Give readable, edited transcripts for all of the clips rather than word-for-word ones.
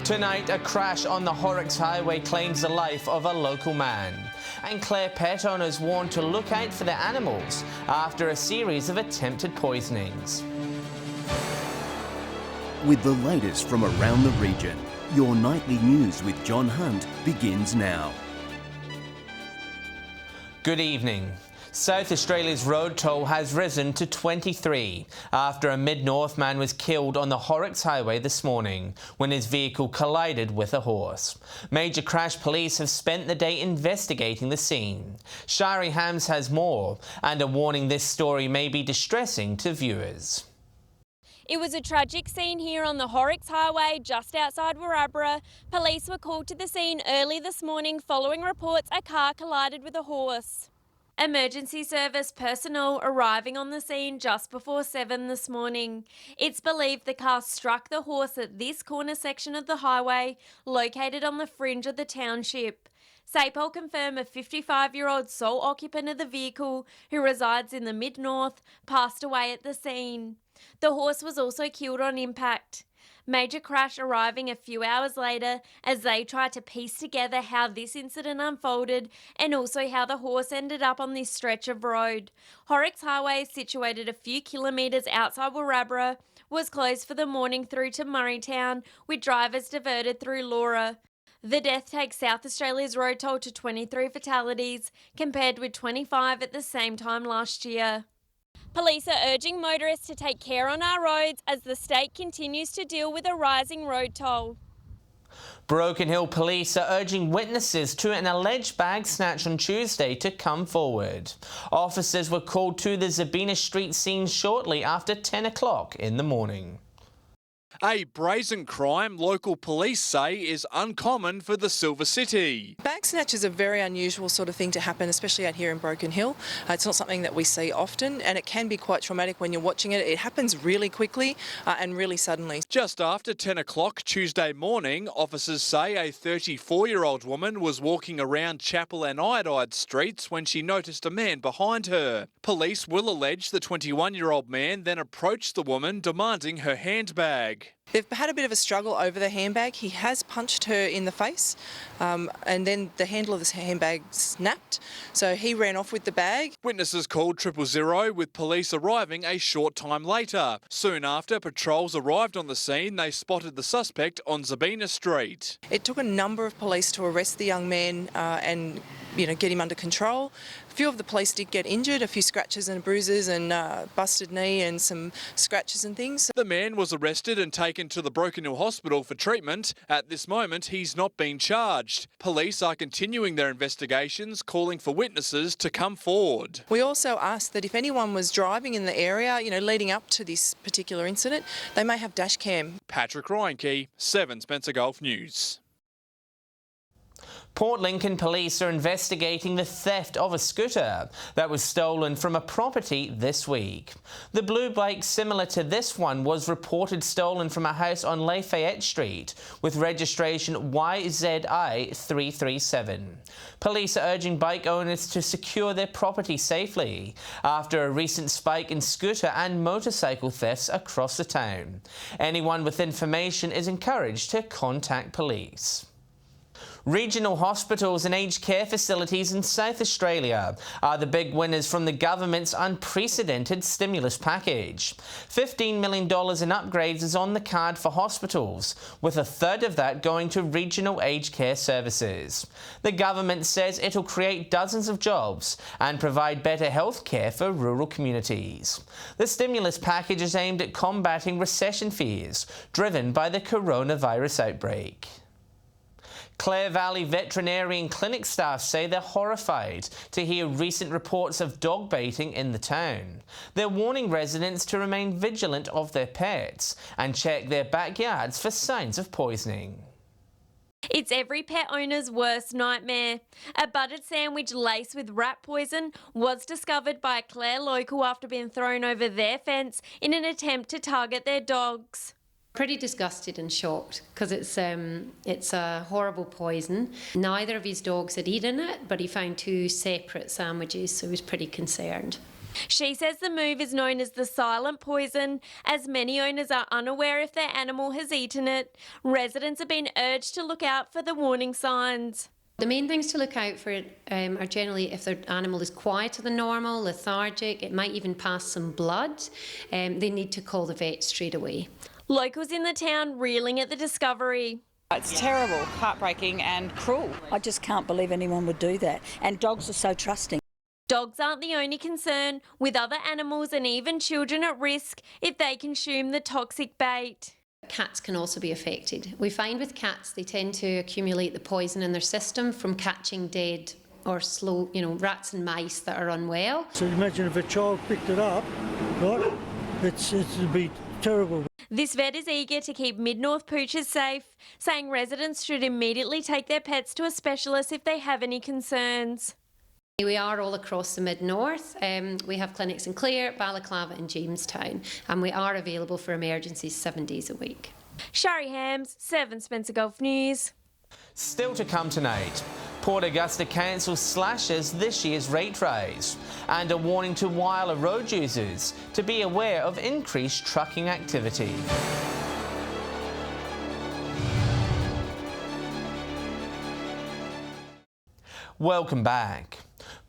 Tonight, a crash on the Horrocks Highway claims the life of a local man. And Clare pet owners warned to look out for their animals after a series of attempted poisonings. With the latest from around the region, your nightly news with John Hunt begins now. Good evening. South Australia's road toll has risen to 23 after a Mid-North man was killed on the Horrocks Highway this morning when his vehicle collided with a horse. Major Crash Police have spent the day investigating the scene. Shari Hams has more, and a warning this story may be distressing to viewers. It was a tragic scene here on the Horrocks Highway just outside Warrabra. Police were called to the scene early this morning following reports a car collided with a horse. Emergency service personnel arriving on the scene just before 7 this morning. It's believed the car struck the horse at this corner section of the highway, located on the fringe of the township. SAPOL confirm a 55-year-old sole occupant of the vehicle, who resides in the Mid-North, passed away at the scene. The horse was also killed on impact. Major Crash arriving a few hours later as they tried to piece together how this incident unfolded and also how the horse ended up on this stretch of road. Horrocks Highway, situated a few kilometres outside Warrabra, was closed for the morning through to Murraytown, with drivers diverted through Laura. The death takes South Australia's road toll to 23 fatalities, compared with 25 at the same time last year. Police are urging motorists to take care on our roads as the state continues to deal with a rising road toll. Broken Hill Police are urging witnesses to an alleged bag snatch on Tuesday to come forward. Officers were called to the Zabina Street scene shortly after 10 o'clock in the morning. A brazen crime local police say is uncommon for the Silver City. Bag snatch is a very unusual sort of thing to happen, especially out here in Broken Hill. It's not something that we see often, and it can be quite traumatic when you're watching it. It happens really quickly and really suddenly. Just after 10 o'clock Tuesday morning, officers say a 34-year-old woman was walking around Chapel and Iodide streets when she noticed a man behind her. Police will allege the 21-year-old man then approached the woman demanding her handbag. They've had a bit of a struggle over the handbag. He has punched her in the face and then the handle of the handbag snapped, so he ran off with the bag. Witnesses called 000 with police arriving a short time later. Soon after patrols arrived on the scene, they spotted the suspect on Zabina Street. It took a number of police to arrest the young man and get him under control. A few of the police did get injured, a few scratches and bruises and busted knee and some scratches and things. The man was arrested and taken to the Broken Hill Hospital for treatment. At this moment, he's not been charged. Police are continuing their investigations, calling for witnesses to come forward. We also asked that if anyone was driving in the area, leading up to this particular incident, they may have dash cam. Patrick Reinke, 7 Spencer Gulf News. Port Lincoln police are investigating the theft of a scooter that was stolen from a property this week. The blue bike similar to this one was reported stolen from a house on Lafayette Street with registration YZI337. Police are urging bike owners to secure their property safely after a recent spike in scooter and motorcycle thefts across the town. Anyone with information is encouraged to contact police. Regional hospitals and aged care facilities in South Australia are the big winners from the government's unprecedented stimulus package. $15 million in upgrades is on the card for hospitals, with a third of that going to regional aged care services. The government says it'll create dozens of jobs and provide better health care for rural communities. The stimulus package is aimed at combating recession fears driven by the coronavirus outbreak. Clare Valley Veterinarian Clinic staff say they're horrified to hear recent reports of dog baiting in the town. They're warning residents to remain vigilant of their pets and check their backyards for signs of poisoning. It's every pet owner's worst nightmare. A buttered sandwich laced with rat poison was discovered by a Clare local after being thrown over their fence in an attempt to target their dogs. Pretty disgusted and shocked because it's a horrible poison. Neither of his dogs had eaten it, but he found 2 separate sandwiches, so he was pretty concerned. She says the move is known as the silent poison, as many owners are unaware if their animal has eaten it. Residents have been urged to look out for the warning signs. The main things to look out for are generally if their animal is quieter than normal, lethargic, it might even pass some blood. They need to call the vet straight away. Locals in the town reeling at the discovery. It's terrible, heartbreaking and cruel. I just can't believe anyone would do that. And dogs are so trusting. Dogs aren't the only concern, with other animals and even children at risk if they consume the toxic bait. Cats can also be affected. We find with cats they tend to accumulate the poison in their system from catching dead or slow, rats and mice that are unwell. So imagine if a child picked it up, right? It'd be terrible. This vet is eager to keep Mid-North poochers safe, saying residents should immediately take their pets to a specialist if they have any concerns. We are all across the Mid-North. We have clinics in Clare, Balaclava and Jamestown, and we are available for emergencies 7 days a week. Shari Hams, 7 Spencer Gulf News. Still to come tonight, Port Augusta Council slashes this year's rate rise and a warning to Whyalla road users to be aware of increased trucking activity. Welcome back.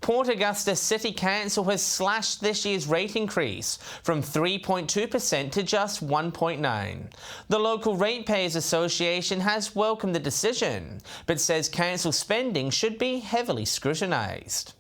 Port Augusta City Council has slashed this year's rate increase from 3.2% to just 1.9%. The local Ratepayers Association has welcomed the decision, but says council spending should be heavily scrutinised.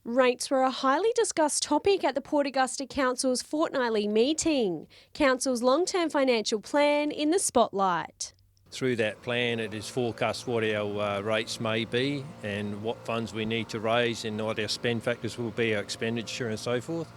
Rates were a highly discussed topic at the Port Augusta Council's fortnightly meeting. Council's long-term financial plan in the spotlight. Through that plan, it is forecast what our rates may be and what funds we need to raise and what our spend factors will be, our expenditure and so forth.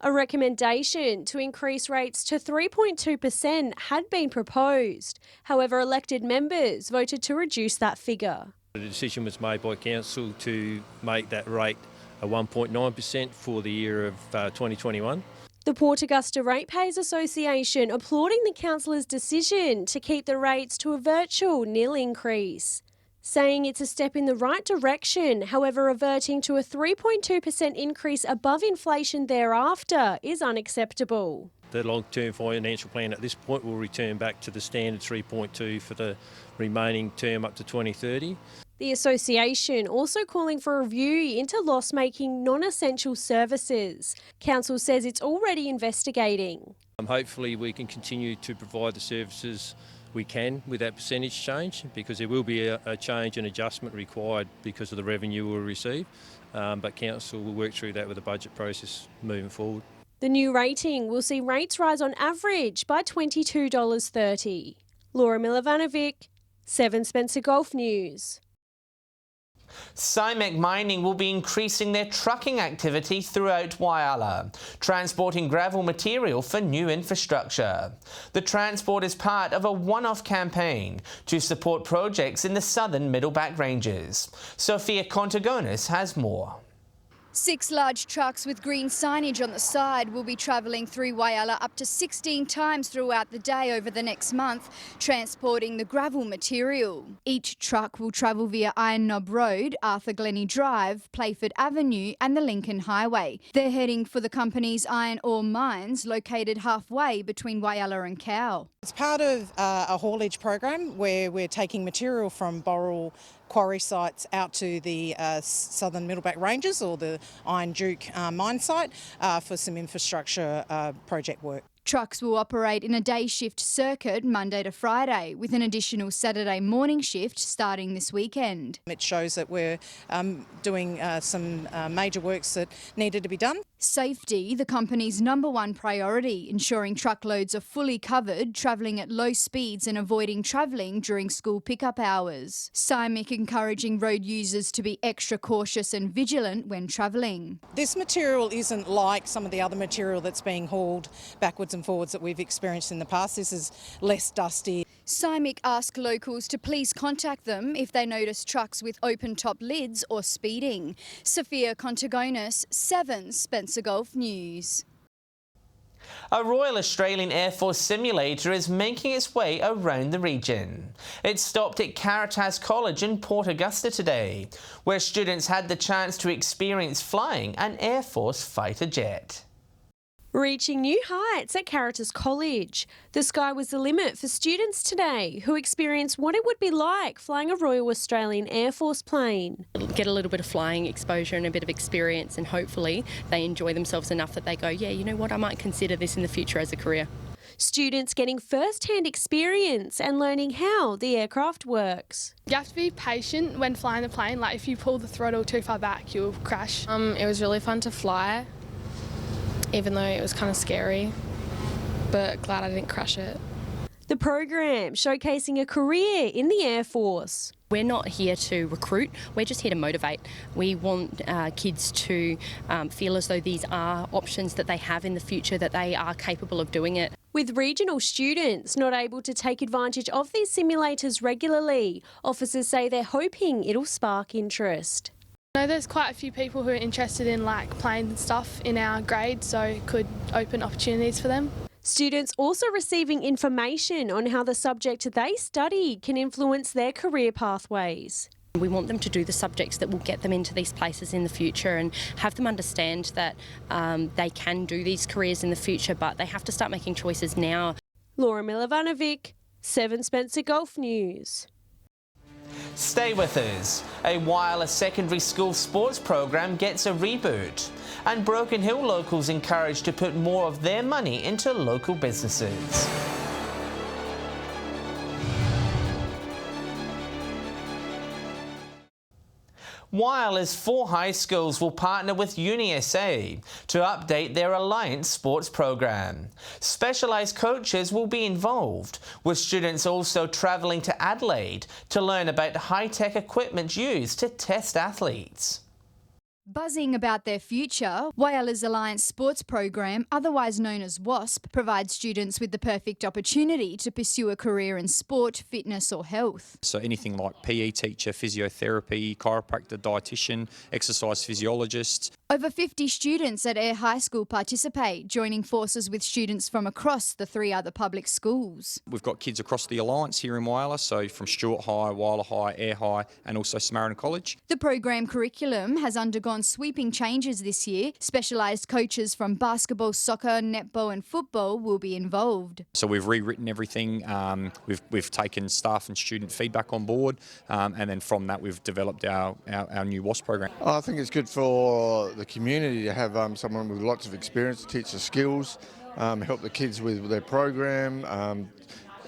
A recommendation to increase rates to 3.2% had been proposed. However, elected members voted to reduce that figure. The decision was made by Council to make that rate a 1.9% for the year of 2021. The Port Augusta Ratepayers Association applauding the councillor's decision to keep the rates to a virtual nil increase, saying it's a step in the right direction. However, reverting to a 3.2% increase above inflation thereafter is unacceptable. The long-term financial plan at this point will return back to the standard 3.2 for the remaining term up to 2030. The association also calling for a review into loss-making non-essential services. Council says it's already investigating. Hopefully we can continue to provide the services we can with that percentage change, because there will be a change and adjustment required because of the revenue we'll receive. But Council will work through that with the budget process moving forward. The new rating will see rates rise on average by $22.30. Laura Milovanovic, 7 Spencer Gulf News. Simek Mining will be increasing their trucking activity throughout Whyalla, transporting gravel material for new infrastructure. The transport is part of a one-off campaign to support projects in the southern Middleback Ranges. Sophia Contagonis has more. 6 large trucks with green signage on the side will be travelling through Whyalla up to 16 times throughout the day over the next month, transporting the gravel material. Each truck will travel via Iron Knob Road, Arthur Glennie Drive, Playford Avenue and the Lincoln Highway. They're heading for the company's iron ore mines located halfway between Whyalla and Cow. It's part of a haulage program where we're taking material from Boral quarry sites out to the southern Middleback Ranges or the Iron Duke mine site for some infrastructure project work. Trucks will operate in a day shift circuit Monday to Friday, with an additional Saturday morning shift starting this weekend. It shows that we're doing some major works that needed to be done. Safety, the company's #1 priority, ensuring truckloads are fully covered, travelling at low speeds and avoiding travelling during school pickup hours. Simek encouraging road users to be extra cautious and vigilant when travelling. This material isn't like some of the other material that's being hauled backwards and forwards that we've experienced in the past. This is less dusty. Simek asked locals to please contact them if they notice trucks with open-top lids or speeding. Sophia Contagonis, 7 Spencer Gulf News. A Royal Australian Air Force simulator is making its way around the region. It stopped at Caritas College in Port Augusta today, where students had the chance to experience flying an Air Force fighter jet. Reaching new heights at Caritas College. The sky was the limit for students today who experienced what it would be like flying a Royal Australian Air Force plane. Get a little bit of flying exposure and a bit of experience, and hopefully they enjoy themselves enough that they go, yeah, you know what, I might consider this in the future as a career. Students getting first-hand experience and learning how the aircraft works. You have to be patient when flying the plane. Like if you pull the throttle too far back, you'll crash. It was really fun to fly, even though it was kind of scary, but glad I didn't crash it. The program showcasing a career in the Air Force. We're not here to recruit, we're just here to motivate. We want kids to feel as though these are options that they have in the future, that they are capable of doing it. With regional students not able to take advantage of these simulators regularly, officers say they're hoping it'll spark interest. I know there's quite a few people who are interested in planes and stuff in our grade, so it could open opportunities for them. Students also receiving information on how the subject they study can influence their career pathways. We want them to do the subjects that will get them into these places in the future and have them understand that they can do these careers in the future, but they have to start making choices now. Laura Milovanovic, 7 Spencer Golf News. Stay with us. A wireless secondary school sports program gets a reboot, and Broken Hill locals encouraged to put more of their money into local businesses. Wireless 4 high schools will partner with UniSA to update their Alliance sports program. Specialised coaches will be involved, with students also travelling to Adelaide to learn about high-tech equipment used to test athletes. Buzzing about their future, Whyala's Alliance Sports Program, otherwise known as WASP, provides students with the perfect opportunity to pursue a career in sport, fitness or health. So anything like PE teacher, physiotherapy, chiropractor, dietitian, exercise physiologist. Over 50 students at Ayr High School participate, joining forces with students from across the 3 other public schools. We've got kids across the Alliance here in Whyalla, so from Stuart High, Whyalla High, Ayr High and also Samaritan College. The program curriculum has undergone sweeping changes this year. Specialised coaches from basketball, soccer, netball and football will be involved. So we've rewritten everything, we've taken staff and student feedback on board, and then from that we've developed our new WASP program. I think it's good for the community to have someone with lots of experience to teach the skills, help the kids with their program,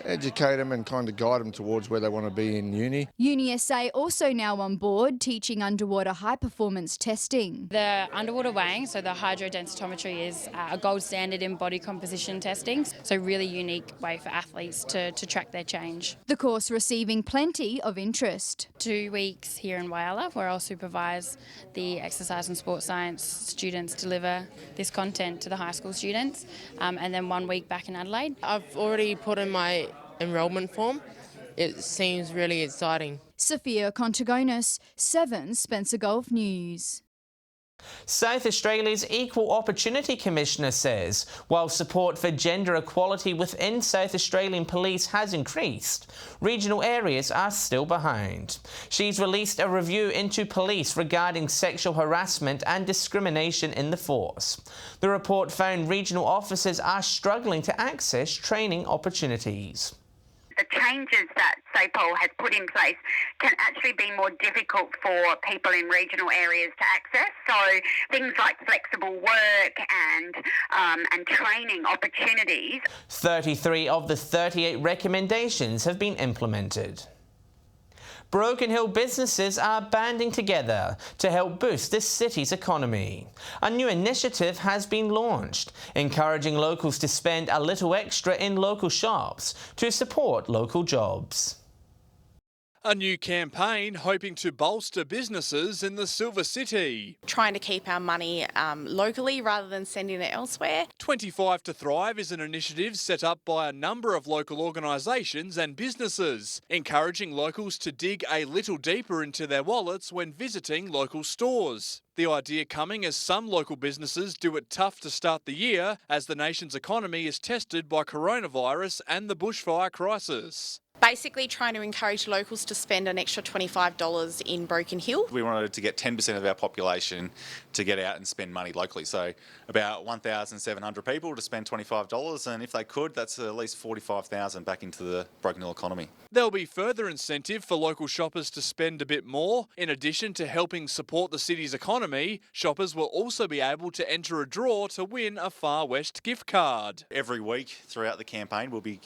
educate them and kind of guide them towards where they want to be in uni. UniSA also now on board teaching underwater high performance testing. The underwater weighing, so the hydrodensitometry, is a gold standard in body composition testing, so really unique way for athletes to track their change. The course receiving plenty of interest. 2 weeks here in Whyalla where I'll supervise the exercise and sports science students deliver this content to the high school students, and then 1 week back in Adelaide. I've already put in my enrolment form. It seems really exciting. Sophia Contagonis, 7 Spencer Golf News. South Australia's Equal Opportunity Commissioner says while support for gender equality within South Australian Police has increased, regional areas are still behind. She's released a review into police regarding sexual harassment and discrimination in the force. The report found regional officers are struggling to access training opportunities. The changes that SAPOL has put in place can actually be more difficult for people in regional areas to access. So things like flexible work and training opportunities. 33 of the 38 recommendations have been implemented. Broken Hill businesses are banding together to help boost this city's economy. A new initiative has been launched, encouraging locals to spend a little extra in local shops to support local jobs. A new campaign hoping to bolster businesses in the Silver City. Trying to keep our money locally rather than sending it elsewhere. 25 to Thrive is an initiative set up by a number of local organisations and businesses, encouraging locals to dig a little deeper into their wallets when visiting local stores. The idea coming as some local businesses do it tough to start the year as the nation's economy is tested by coronavirus and the bushfire crisis. Basically trying to encourage locals to spend an extra $25 in Broken Hill. We wanted to get 10% of our population to get out and spend money locally. So about 1,700 people to spend $25, and if they could, that's at least $45,000 back into the Broken Hill economy. There'll be further incentive for local shoppers to spend a bit more. In addition to helping support the city's economy, shoppers will also be able to enter a draw to win a Far West gift card. Every week throughout the campaign, we'll be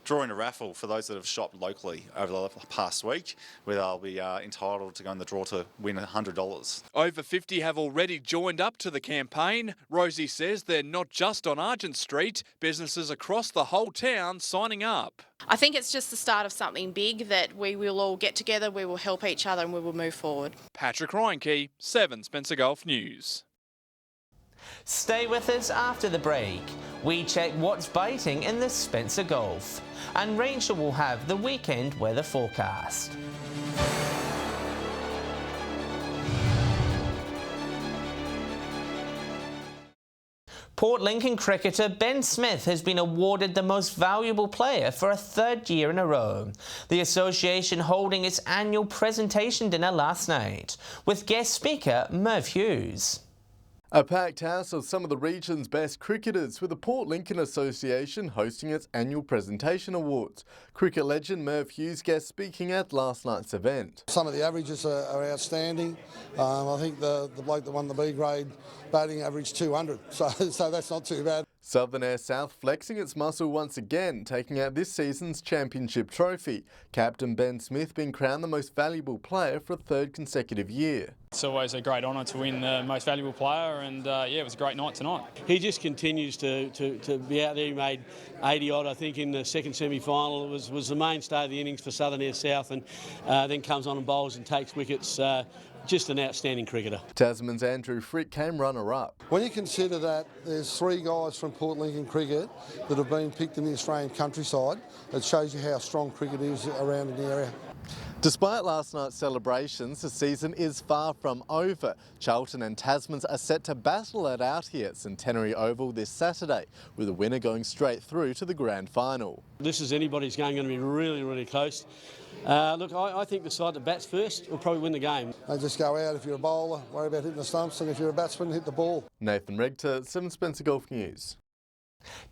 drawing a raffle for those that have shopped locally over the past week, where they'll be entitled to go in the draw to win $100. Over 50 have already joined up to the campaign. Rosie says they're not just on Argent Street, businesses across the whole town signing up. I think it's just the start of something big that we will all get together, we will help each other and we will move forward. Patrick Reinke, 7 Spencer Gulf News. Stay with us after the break. We check what's biting in the Spencer Gulf. And Rachel will have the weekend weather forecast. Port Lincoln cricketer Ben Smith has been awarded the Most Valuable Player for a third year in a row. The association holding its annual presentation dinner last night, with guest speaker Merv Hughes. A packed house of some of the region's best cricketers, with the Port Lincoln Association hosting its annual presentation awards. Cricket legend Merv Hughes guest speaking at last night's event. Some of the averages are outstanding. I think the bloke that won the B grade batting averaged 200, so that's not too bad. Southern Air South flexing its muscle once again, taking out this season's championship trophy. Captain Ben Smith being crowned the Most Valuable Player for a third consecutive year. It's always a great honour to win the Most Valuable Player, and yeah, it was a great night tonight. He just continues to be out there. He made 80 odd, I think, in the second semi-final. It was the mainstay of the innings for Southern Air South, and then comes on and bowls and takes wickets. Just an outstanding cricketer. Tasman's Andrew Frick came runner-up. When you consider that there's 3 guys from Port Lincoln cricket that have been picked in the Australian countryside, it shows you how strong cricket is around in the area. Despite last night's celebrations, the season is far from over. Charlton and Tasmans are set to battle it out here at Centenary Oval this Saturday, with the winner going straight through to the grand final. This is anybody's game, going to be really, really close. Look, I think the side that bats first will probably win the game. They just go out. If you're a bowler, worry about hitting the stumps, and if you're a batsman, hit the ball. Nathan Regter, 7 Spencer Gulf News.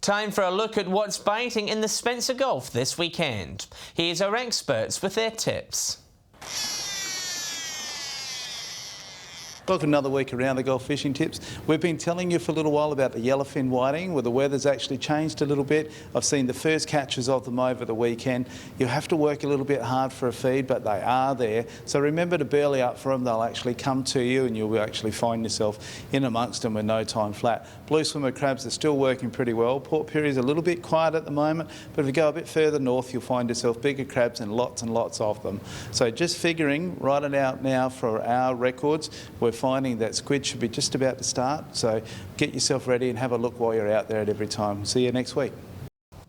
Time for a look at what's biting in the Spencer Gulf this weekend. Here's our experts with their tips. Welcome another week around the Gulf Fishing Tips. We've been telling you for a little while about the yellowfin whiting, where the weather's actually changed a little bit. I've seen the first catches of them over the weekend. You have to work a little bit hard for a feed, but they are there. So remember to burley up for them. They'll actually come to you and you'll actually find yourself in amongst them with no time flat. Blue swimmer crabs are still working pretty well. Port Pirie is a little bit quiet at the moment, but if you go a bit further north, you'll find yourself bigger crabs and lots of them. So just figuring, write it out now for our records. We're finding that squid should be just about to start, so get yourself ready and have a look while you're out there at every time. See you next week.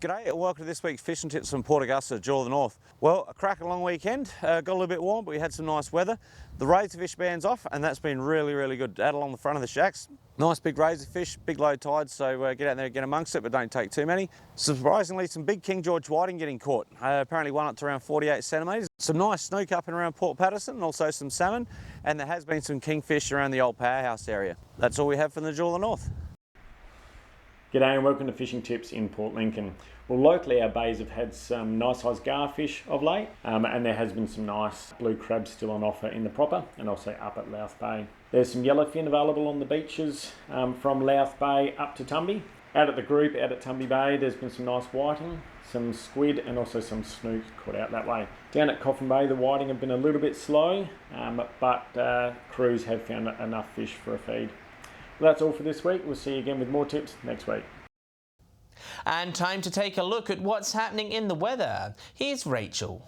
G'day and welcome to this week's Fishing Tips from Port Augusta, Jaw of the North. Well, a cracking long weekend, got a little bit warm, but we had some nice weather. The razorfish band's off, and that's been really good. Out along the front of the shacks. Nice big razorfish, big low tides, so get out there and get amongst it, but don't take too many. Surprisingly, some big King George whiting getting caught. Apparently one up to around 48 centimetres. Some nice snook up and around Port Patterson, and also some salmon, and there has been some kingfish around the old powerhouse area. That's all we have from the Jaw of the North. G'day and welcome to Fishing Tips in Port Lincoln. Well, locally our bays have had some nice sized garfish of late, and there has been some nice blue crabs still on offer in the proper and also up at Louth Bay. There's some yellowfin available on the beaches from Louth Bay up to Tumby. Out at the group, out at Tumby Bay, there's been some nice whiting, some squid and also some snook caught out that way. Down at Coffin Bay, the whiting have been a little bit slow, but crews have found enough fish for a feed. Well, that's all for this week. We'll see you again with more tips next week. And time to take a look at what's happening in the weather. Here's Rachel.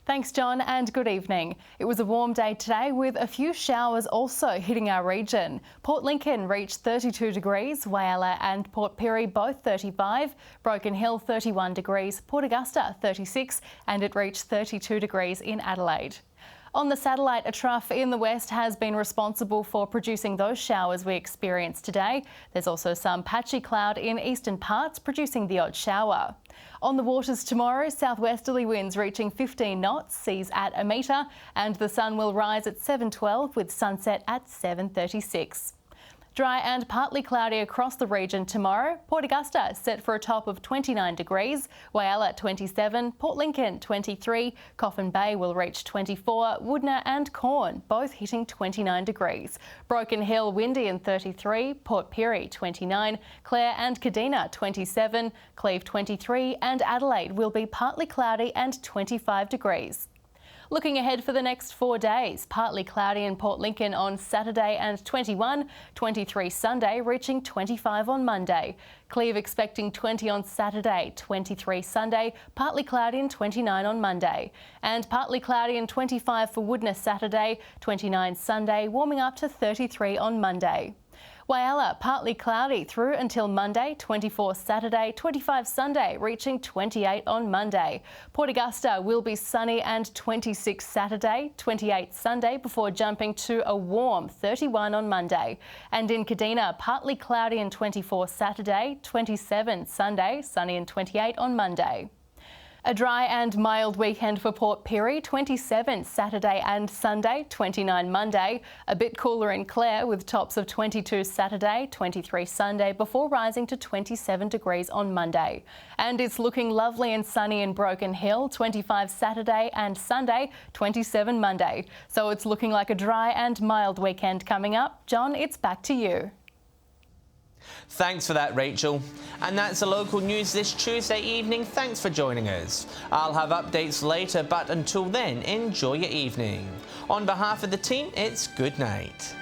Thanks, John, and good evening. It was a warm day today with a few showers also hitting our region. Port Lincoln reached 32 degrees, Whyalla and Port Pirie both 35, Broken Hill 31 degrees, Port Augusta 36, and it reached 32 degrees in Adelaide. On the satellite, a trough in the west has been responsible for producing those showers we experienced today. There's also some patchy cloud in eastern parts, producing the odd shower. On the waters tomorrow, southwesterly winds reaching 15 knots, seas at 1 metre, and the sun will rise at 7:12 with sunset at 7:36. Dry and partly cloudy across the region tomorrow. Port Augusta set for a top of 29 degrees, Whyalla 27, Port Lincoln 23, Coffin Bay will reach 24, Woodner and Corn both hitting 29 degrees. Broken Hill windy and 33, Port Pirie 29, Clare and Kadina 27, Cleve 23 and Adelaide will be partly cloudy and 25 degrees. Looking ahead for the next 4 days, partly cloudy in Port Lincoln on Saturday and 21, 23 Sunday, reaching 25 on Monday. Cleve expecting 20 on Saturday, 23 Sunday, partly cloudy and 29 on Monday. And partly cloudy and 25 for Woodner Saturday, 29 Sunday, warming up to 33 on Monday. Whyalla, partly cloudy through until Monday, 24 Saturday, 25 Sunday, reaching 28 on Monday. Port Augusta will be sunny and 26 Saturday, 28 Sunday, before jumping to a warm 31 on Monday. And in Kadina, partly cloudy and 24 Saturday, 27 Sunday, sunny and 28 on Monday. A dry and mild weekend for Port Pirie, 27 Saturday and Sunday, 29 Monday. A bit cooler in Clare with tops of 22 Saturday, 23 Sunday, before rising to 27 degrees on Monday. And it's looking lovely and sunny in Broken Hill, 25 Saturday and Sunday, 27 Monday. So it's looking like a dry and mild weekend coming up. John, it's back to you. Thanks for that, Rachel. And that's the local news this Tuesday evening. Thanks for joining us. I'll have updates later, but until then, enjoy your evening. On behalf of the team, it's good night.